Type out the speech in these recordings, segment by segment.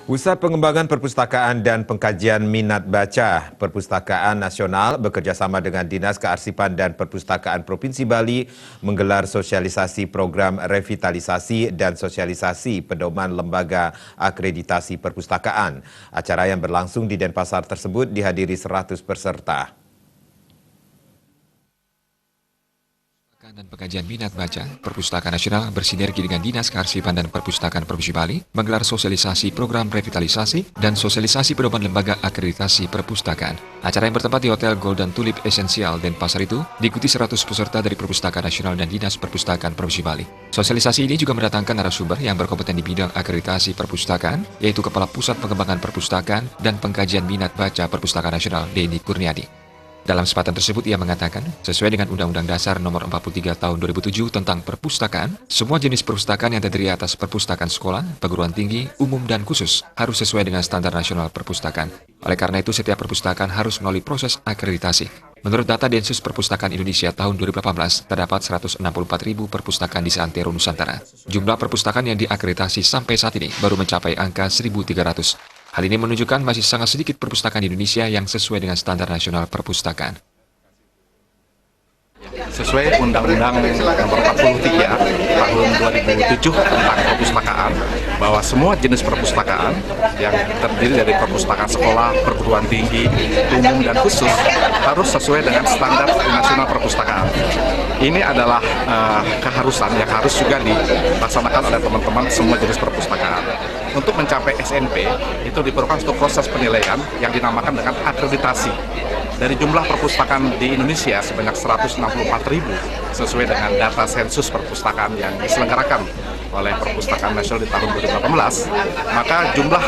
Pusat Pengembangan Perpustakaan dan Pengkajian Minat Baca Perpustakaan Nasional bekerjasama dengan Dinas Kearsipan dan Perpustakaan Provinsi Bali menggelar sosialisasi program revitalisasi dan sosialisasi pedoman lembaga akreditasi perpustakaan. Acara yang berlangsung di Denpasar tersebut dihadiri 100 peserta. Dan Pengkajian Minat Baca Perpustakaan Nasional bersinergi dengan Dinas Kearsipan dan Perpustakaan Provinsi Bali menggelar sosialisasi program revitalisasi dan sosialisasi pedoman lembaga akreditasi perpustakaan. Acara yang bertempat di Hotel Golden Tulip Essential Denpasar itu diikuti 100 peserta dari Perpustakaan Nasional dan Dinas Perpustakaan Provinsi Bali. Sosialisasi ini juga mendatangkan narasumber yang berkompeten di bidang akreditasi perpustakaan, yaitu Kepala Pusat Pengembangan Perpustakaan dan Pengkajian Minat Baca Perpustakaan Nasional, Denny Kurniadi. Dalam kesempatan tersebut, ia mengatakan, sesuai dengan Undang-Undang Dasar Nomor 43 Tahun 2007 tentang perpustakaan, semua jenis perpustakaan yang terdiri atas perpustakaan sekolah, perguruan tinggi, umum, dan khusus harus sesuai dengan standar nasional perpustakaan. Oleh karena itu, setiap perpustakaan harus melalui proses akreditasi. Menurut data Densus Perpustakaan Indonesia tahun 2018, terdapat 164.000 perpustakaan di seantero Nusantara. Jumlah perpustakaan yang diakreditasi sampai saat ini baru mencapai angka 1.300. Hal ini menunjukkan masih sangat sedikit perpustakaan di Indonesia yang sesuai dengan standar nasional perpustakaan. Sesuai Undang-Undang Nomor 43 Tahun 2007 tentang perpustakaan, bahwa semua jenis perpustakaan yang terdiri dari perpustakaan sekolah, perguruan tinggi, umum, dan khusus harus sesuai dengan standar nasional perpustakaan. Ini adalah keharusan yang harus juga dilaksanakan oleh teman-teman semua jenis perpustakaan. Untuk mencapai SNP, itu diperlukan untuk proses penilaian yang dinamakan dengan akreditasi. Dari jumlah perpustakaan di Indonesia sebanyak 164.000 sesuai dengan data sensus perpustakaan yang diselenggarakan oleh Perpustakaan Nasional di tahun 2018, maka jumlah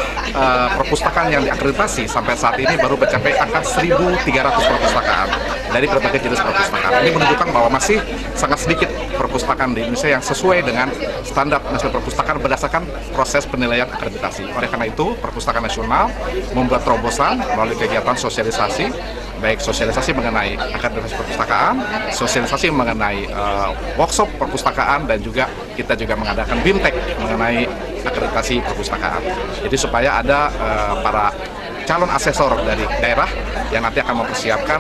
perpustakaan yang diakreditasi sampai saat ini baru mencapai angka 1.300 perpustakaan dari berbagai jenis perpustakaan. Ini menunjukkan bahwa masih sangat sedikit perpustakaan di Indonesia yang sesuai dengan standar nasional perpustakaan berdasarkan proses penilaian akreditasi. Oleh karena itu, Perpustakaan Nasional membuat terobosan melalui kegiatan sosialisasi, baik sosialisasi mengenai akreditasi perpustakaan, sosialisasi mengenai workshop perpustakaan, dan juga kita juga mengadakan BIMTEK mengenai akreditasi perpustakaan. Jadi supaya ada para calon asesor dari daerah yang nanti akan mempersiapkan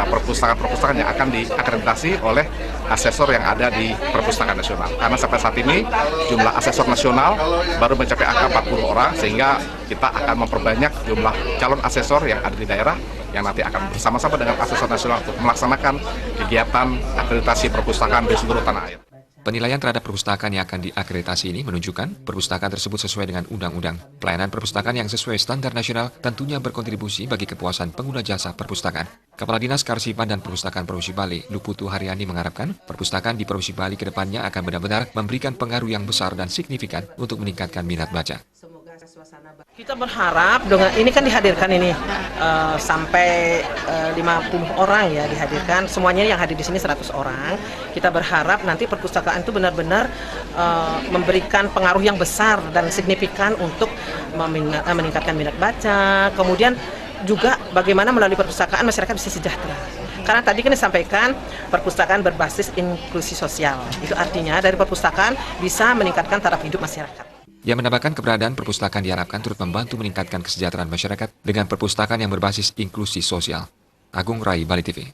perpustakaan-perpustakaan yang akan diakreditasi oleh asesor yang ada di Perpustakaan Nasional. Karena sampai saat ini jumlah asesor nasional baru mencapai angka 40 orang, sehingga kita akan memperbanyak jumlah calon asesor yang ada di daerah yang nanti akan bersama-sama dengan asesor nasional untuk melaksanakan kegiatan akreditasi perpustakaan di seluruh tanah air. Penilaian terhadap perpustakaan yang akan diakreditasi ini menunjukkan perpustakaan tersebut sesuai dengan undang-undang. Pelayanan perpustakaan yang sesuai standar nasional tentunya berkontribusi bagi kepuasan pengguna jasa perpustakaan. Kepala Dinas Kearsipan dan Perpustakaan Provinsi Bali, Luputu Haryani, mengharapkan perpustakaan di Provinsi Bali ke depannya akan benar-benar memberikan pengaruh yang besar dan signifikan untuk meningkatkan minat baca. Kita berharap dengan ini kan dihadirkan ini sampai 50 orang ya dihadirkan, semuanya yang hadir di sini 100 orang. Kita berharap nanti perpustakaan itu benar-benar memberikan pengaruh yang besar dan signifikan untuk meningkatkan minat baca. Kemudian juga bagaimana melalui perpustakaan masyarakat bisa sejahtera. Karena tadi kan disampaikan perpustakaan berbasis inklusi sosial. Itu artinya dari perpustakaan bisa meningkatkan taraf hidup masyarakat. Ia menambahkan keberadaan perpustakaan diharapkan turut membantu meningkatkan kesejahteraan masyarakat dengan perpustakaan yang berbasis inklusi sosial. Agung Rai, Bali TV.